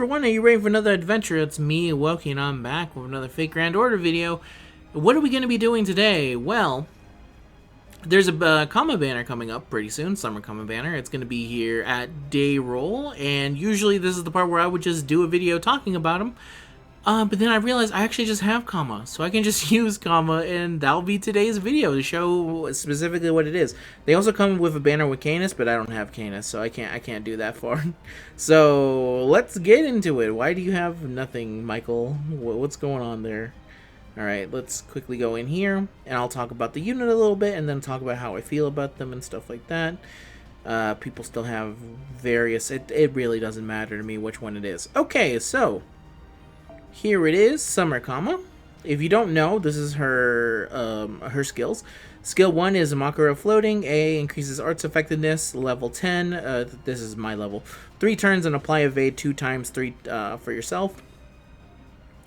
everyone, are you ready for another adventure? It's me, Wokey, and I'm back with another Fake Grand Order video. What are we going to be doing today? Well, there's a comma banner coming up pretty soon, summer comma banner. It's going to be here at day roll, and usually this is the part where I would just do a video talking about them. But then I realized I actually just have comma, so I can just use comma, and that'll be today's video to show specifically what it is. They also come with a banner with Canis, but I don't have Canis, so I can't do that far. So let's get into it. Why do you have nothing, Michael? What's going on there? All right, let's quickly go in here, and I'll talk about the unit a little bit, and then talk about how I feel about them and stuff like that. People still have various. It really doesn't matter to me which one it is. Okay, so. Here it is, Summer Comma. If you don't know, this is her her skills. Skill 1 is Makara Floating. A increases arts effectiveness, level 10. This is my level. 3 turns and apply evade 2 times 3 for yourself.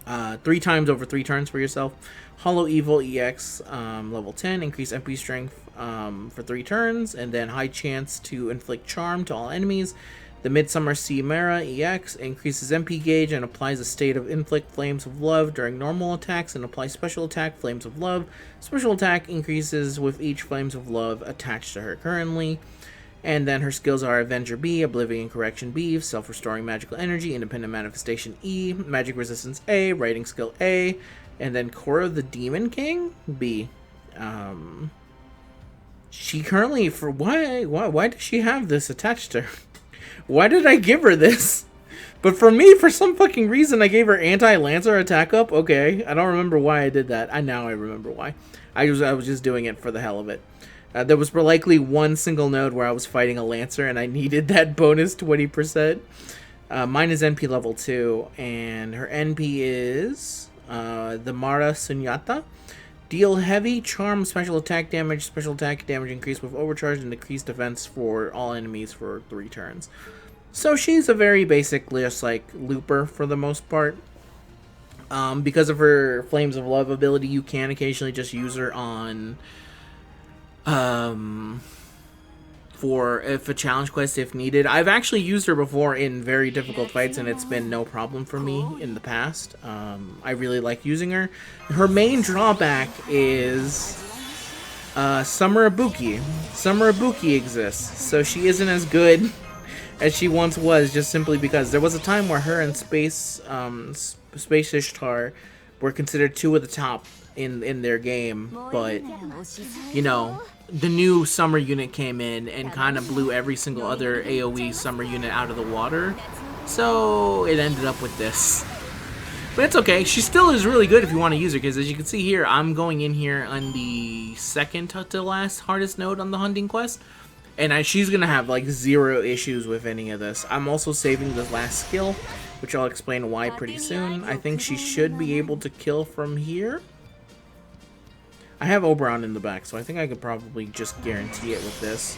3 times over 3 turns for yourself. Hollow Evil EX, level 10. Increase MP strength for 3 turns. And then high chance to inflict charm to all enemies. The Midsummer Chimera EX increases MP gauge and applies a state of inflict flames of love during normal attacks and applies special attack flames of love. Special attack increases with each flames of love attached to her currently. And then her skills are Avenger B, Oblivion Correction B, Self-Restoring Magical Energy, Independent Manifestation E, Magic Resistance A, Writing Skill A, and then Core of the Demon King B. She currently, for why does she have this attached to her? Why did I give her this? But for me, for some fucking reason, I gave her anti-lancer attack up. Okay, I don't remember why I did that. Now I remember why. I was just doing it for the hell of it. There was likely one single node where I was fighting a lancer and I needed that bonus 20%. Mine is NP level 2, and her NP is the Mara Sunyata. Deal heavy, charm, special attack damage increase with overcharge, and decreased defense for all enemies for 3 turns. So she's a very basic, just like looper for the most part. Because of her Flames of Love ability, you can occasionally just use her on for if a challenge quest if needed. I've actually used her before in very difficult fights, and it's been no problem for me in the past. I really like using her. Her main drawback is Summer Ibuki. Summer Ibuki exists, so she isn't as good as she once was, just simply because there was a time where her and Space Ishtar were considered 2 of the top in their game, but you know, the new summer unit came in and kind of blew every single other AoE summer unit out of the water, so it ended up with this. But it's okay, she still is really good if you want to use her, because as you can see here, I'm going in here on the second to last hardest node on the hunting quest, and she's gonna have like 0 issues with any of this. I'm also saving the last skill, which I'll explain why pretty soon. I think she should be able to kill from here. I have Oberon in the back, so I think I could probably just guarantee it with this.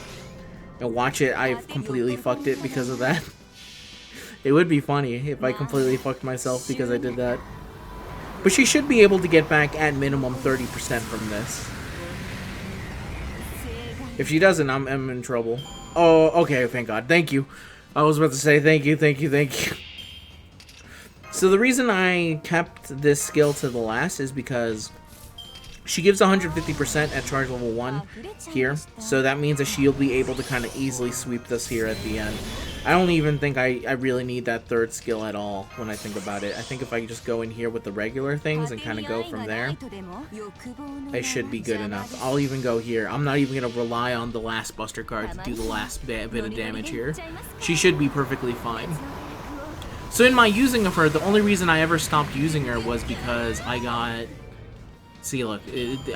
And watch it, I've completely fucked it because of that. It would be funny if I completely fucked myself because I did that. But she should be able to get back at minimum 30% from this. If she doesn't, I'm in trouble. Oh, okay, thank God. Thank you. I was about to say thank you. So the reason I kept this skill to the last is because she gives 150% at charge level 1 here, so that means that she'll be able to kind of easily sweep this here at the end. I don't even think I really need that 3rd skill at all when I think about it. I think if I just go in here with the regular things and kind of go from there, it should be good enough. I'll even go here. I'm not even going to rely on the last Buster card to do the last bit of damage here. She should be perfectly fine. So in my using of her, the only reason I ever stopped using her was because I got... See, look,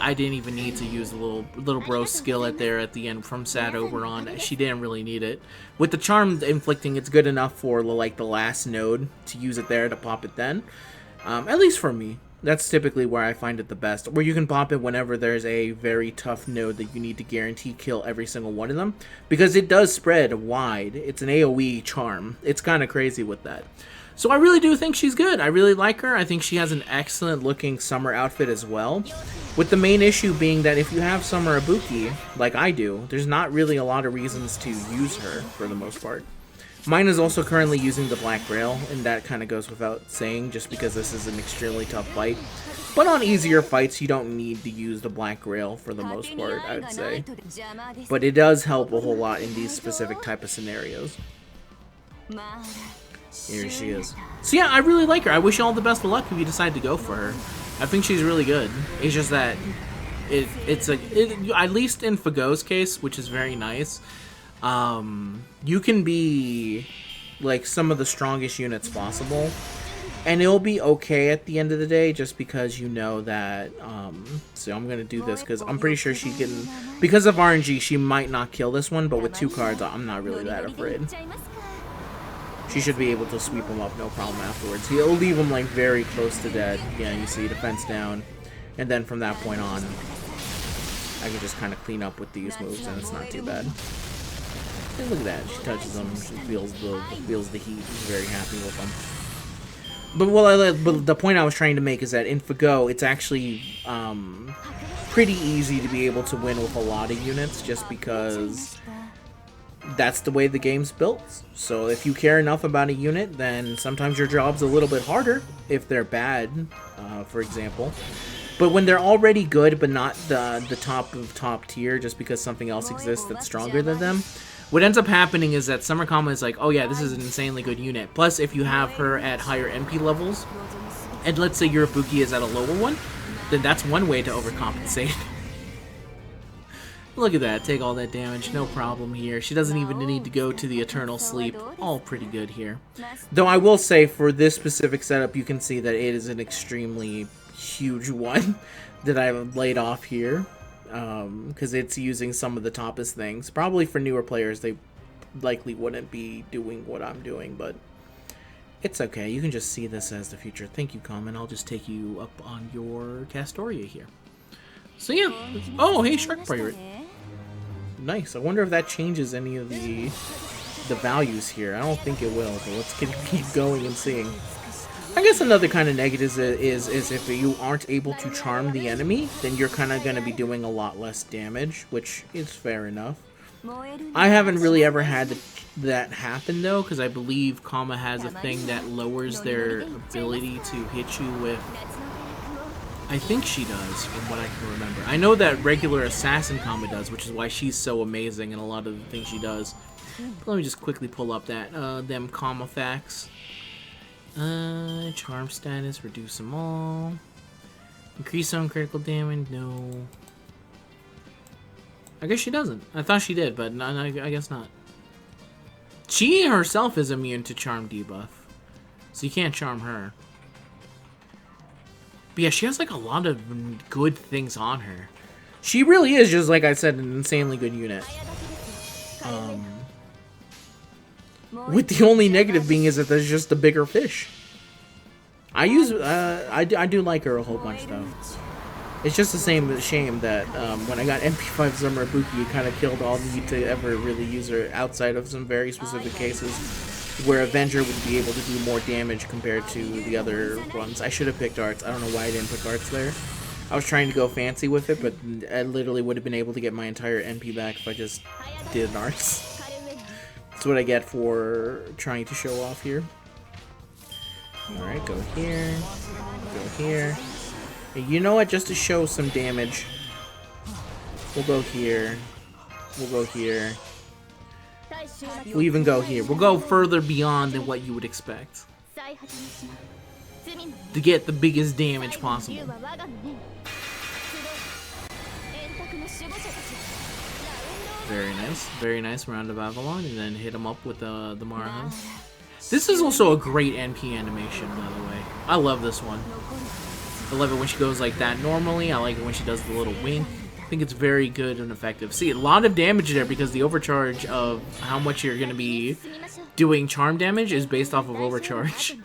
I didn't even need to use the little bro skill at the end from Sad Oberon. She didn't really need it. With the charm inflicting, it's good enough for like the last node to use it there to pop it then. At least for me, that's typically where I find it the best. Where you can pop it whenever there's a very tough node that you need to guarantee kill every single one of them, because it does spread wide. It's an AoE charm. It's kind of crazy with that. So I really do think she's good. I really like her. I think she has an excellent looking summer outfit as well. With the main issue being that if you have Summer Ibuki, like I do, there's not really a lot of reasons to use her for the most part. Mine is also currently using the Black Rail, and that kind of goes without saying, just because this is an extremely tough fight. But on easier fights, you don't need to use the Black Rail for the most part, I would say. But it does help a whole lot in these specific type of scenarios. Here she is. So yeah, I really like her. I wish you all the best of luck if you decide to go for her. I think she's really good. It's just that at least in FGO's case, which is very nice, you can be like some of the strongest units possible, and it'll be okay at the end of the day, just because you know that so I'm gonna do this because I'm pretty sure she can, because of RNG, she might not kill this one, but with 2 cards I'm not really that afraid. She should be able to sweep him up no problem afterwards. He'll leave him like very close to dead. Yeah, you see defense down, and then from that point on I can just kind of clean up with these moves, and it's not too bad. And look at that, she touches him, she feels the heat, she's very happy with him. But the point I was trying to make is that in FGO, it's actually pretty easy to be able to win with a lot of units, just because that's the way the game's built. So if you care enough about a unit, then sometimes your job's a little bit harder if they're bad, for example. But when they're already good, but not the top of top tier, just because something else exists that's stronger than them, what ends up happening is that Summer Kama is like, oh yeah, this is an insanely good unit. Plus, if you have her at higher MP levels, and let's say your Wokey is at a lower one, then that's one way to overcompensate. Look at that, take all that damage, no problem here. She doesn't even need to go to the Eternal Sleep. All pretty good here. Though I will say, for this specific setup, you can see that it is an extremely huge one that I've laid off here. Because it's using some of the toppest things. Probably for newer players, they likely wouldn't be doing what I'm doing, but it's okay. You can just see this as the future. Thank you, Common. I'll just take you up on your Castoria here. So yeah. Oh, hey, Shark Pirate. Nice. I wonder if that changes any of the values here. I don't think it will, but let's keep going and seeing. I guess another kind of negative is if you aren't able to charm the enemy, then you're kind of going to be doing a lot less damage, which is fair enough. I haven't really ever had that happen, though, because I believe Kama has a thing that lowers their ability to hit you with... I think she does, from what I can remember. I know that regular Assassin Kama does, which is why she's so amazing in a lot of the things she does. But let me just quickly pull up that them Kama facts. Charm status, reduce them all. Increase on critical damage, no. I guess she doesn't. I thought she did, but no, I guess not. She herself is immune to charm debuff, so you can't charm her. But yeah, she has like a lot of good things on her. She really is, just like I said, an insanely good unit. With the only negative being is that there's just a bigger fish. I do like her a whole bunch though. It's just the same shame that when I got MP5 Summer Wokey, it kind of killed all need to ever really use her outside of some very specific cases where Avenger would be able to do more damage compared to the other ones. I should have picked Arts. I don't know why I didn't pick Arts there. I was trying to go fancy with it, but I literally would have been able to get my entire NP back if I just did an Arts. That's what I get for trying to show off here. Alright, go here. Go here. Hey, you know what? Just to show some damage, we'll go here. We'll go here. We'll even go here. We'll go further beyond than what you would expect to get the biggest damage possible. Very nice round of Avalon, and then hit him up with the Marahan. This is also a great NP animation, by the way. I love this one. I love it when she goes like that normally. I like it when she does the little wink. I think it's very good and effective. See, a lot of damage there because the overcharge of how much you're going to be doing charm damage is based off of overcharge.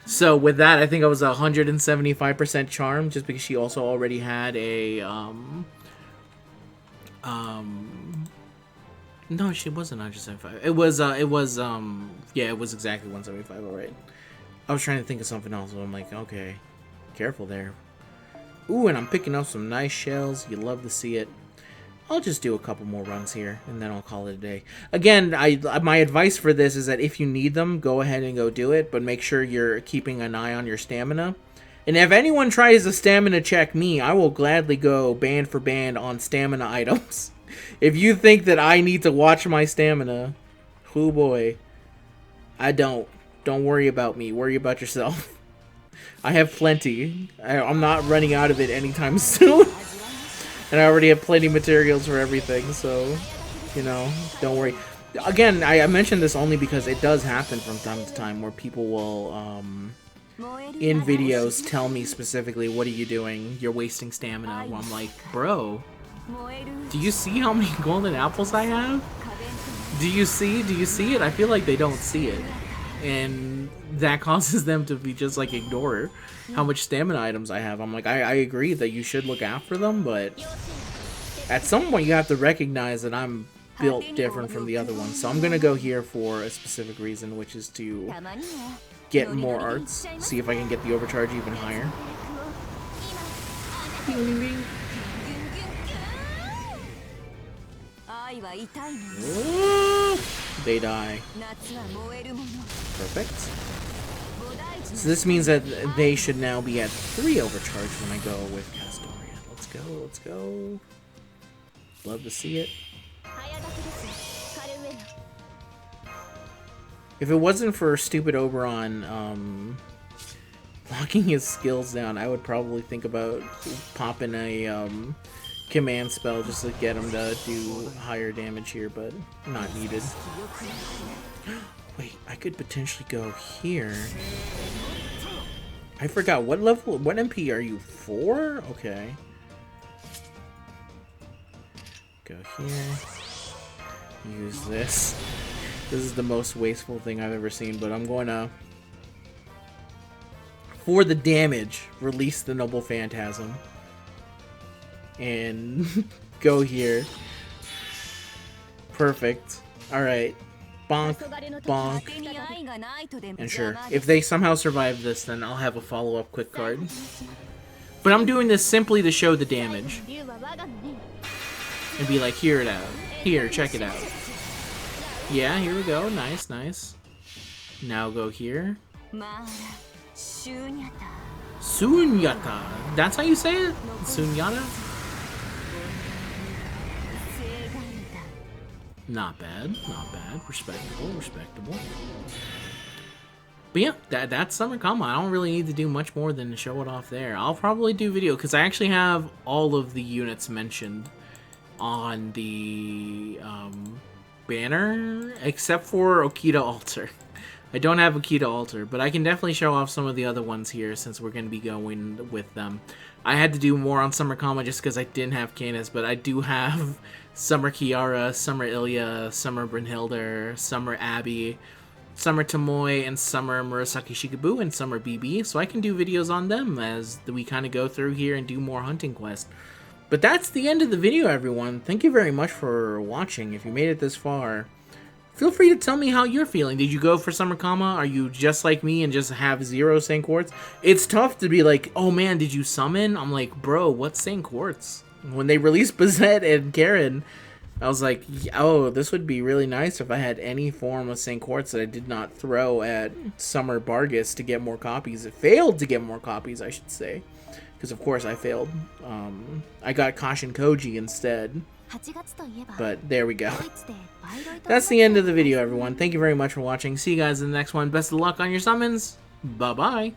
So with that, I think it was 175% charm, just because she also already had a no, she wasn't 175. Yeah, it was exactly 175. All right. I was trying to think of something else, but I'm like, okay, careful there. Ooh, and I'm picking up some nice shells. You love to see it. I'll just do a couple more runs here, and then I'll call it a day. Again, my advice for this is that if you need them, go ahead and go do it, but make sure you're keeping an eye on your stamina. And if anyone tries to stamina check me, I will gladly go band for band on stamina items. If you think that I need to watch my stamina, oh boy, I don't. Don't worry about me. Worry about yourself. I have plenty. I'm not running out of it anytime soon. And I already have plenty of materials for everything, so, you know, don't worry. Again, I mentioned this only because it does happen from time to time where people will, in videos, tell me specifically, what are you doing? You're wasting stamina. Well, I'm like, bro, do you see how many golden apples I have? Do you see it? I feel like they don't see it. And that causes them to be just, like, ignore how much stamina items I have. I'm like, I agree that you should look after them, but at some point you have to recognize that I'm built different from the other ones. So I'm going to go here for a specific reason, which is to get more arts, see if I can get the overcharge even higher. Ooh, they die. Perfect. So this means that they should now be at 3 overcharge when I go with Castoria. Let's go, let's go. Love to see it. If it wasn't for stupid Oberon locking his skills down, I would probably think about popping a command spell just to get him to do higher damage here, but not needed. Wait, I could potentially go here. I forgot, what level, what MP are you? 4? Okay. Go here. Use this. This is the most wasteful thing I've ever seen, but I'm going to, for the damage, release the Noble Phantasm. And go here. Perfect. Alright. Bonk, bonk. And sure, if they somehow survive this, then I'll have a follow-up quick card. But I'm doing this simply to show the damage. And be like, hear it out. Here, check it out. Yeah, here we go. Nice, nice. Now go here. Sunyata. That's how you say it? Sunyata? Not bad, not bad. Respectable, respectable. But yeah, that's Summer Comma. I don't really need to do much more than show it off there. I'll probably do video, because I actually have all of the units mentioned on the banner, except for Okita Altar. I don't have Okita Altar, but I can definitely show off some of the other ones here, since we're going to be going with them. I had to do more on Summer Comma just because I didn't have Canis, but I do have Summer Kiara, Summer Ilya, Summer Brynhildr, Summer Abby, Summer Tomoe, and Summer Murasaki Shikabu, and Summer BB, so I can do videos on them as we kind of go through here and do more hunting quests. But that's the end of the video, everyone. Thank you very much for watching. If you made it this far, feel free to tell me how you're feeling. Did you go for Summer Comma? Are you just like me and just have 0 Saint Quartz? It's tough to be like, oh man, did you summon? I'm like, bro, what's Saint Quartz? When they released Bazette and Karen, I was like, oh, this would be really nice if I had any form of Saint Quartz that I did not throw at Summer Bargus to get more copies. It failed to get more copies, I should say. Because, of course, I failed. I got Kashin Koji instead. But there we go. That's the end of the video, everyone. Thank you very much for watching. See you guys in the next one. Best of luck on your summons. Bye-bye.